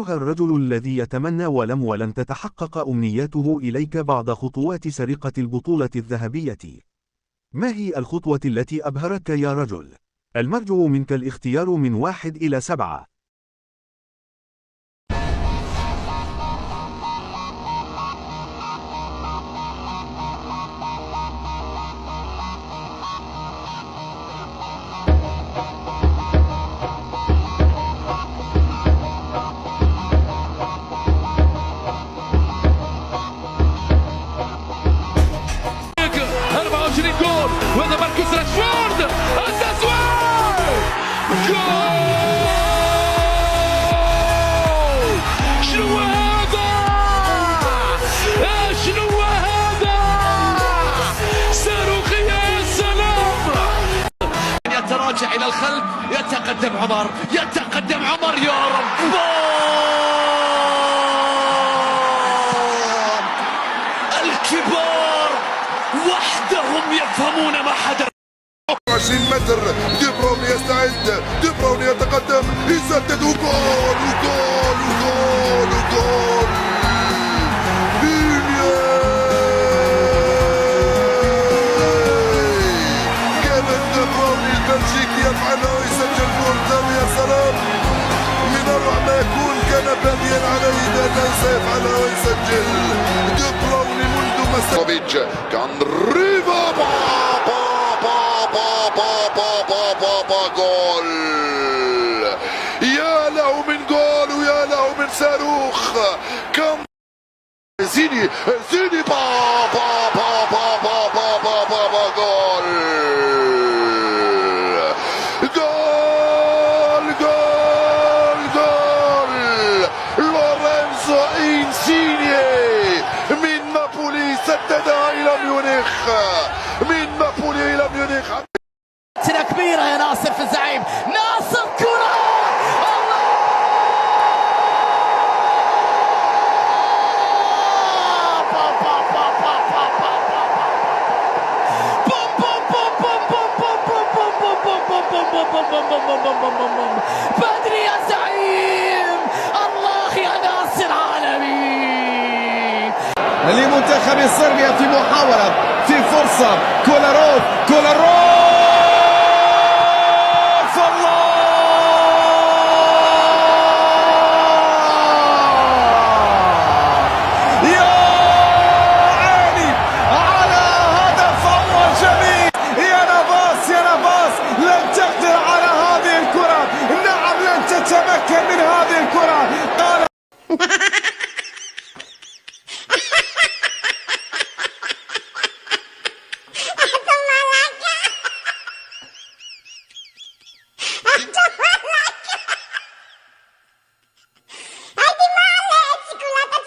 أيها الرجل الذي يتمنى ولن تتحقق أمنياته إليك بعد خطوات سرقة البطولة الذهبية. ما هي الخطوة التي أبهرتك يا رجل؟ المرجو منك الاختيار من 1 إلى 7. جول وهذا ماركوس راشفورد التسويق جول. شنو هذا؟ شنو هذا؟ صاروخي يا سلام. يتراجع الى الخلف، يتقدم عمر يا رب. الكبار وحدهم يفهمون ما حدث. 20 متر، دي بروين يستعد، دي بروين يتقدم، يسدد وجول وجول وجول وجول. كيفن دي بروين البلجيكي يفعله ويسجل جول ثاني. يا سلام، من اروع ما يكون. كان باديا عليه بأنه سيفعله ويسجل. دي بروين منذ مسافة كان ريفا جول. يا له من جول ويا له من صاروخ. كم زيني با جول جول جول جول. لورينزو إنسيني من نابولي سددها إلى ميونخ، من نابولي إلى ميونخ. سنة كبيرة يا ناصر في الزعيم. ناصر كرة الله. بدري يا زعيم. الله يا ناصر عالمي. لمنتخب صربيا في محاولة، في فرصة. كولاروف تتمكن من هذه الكرة. قال Cicolata,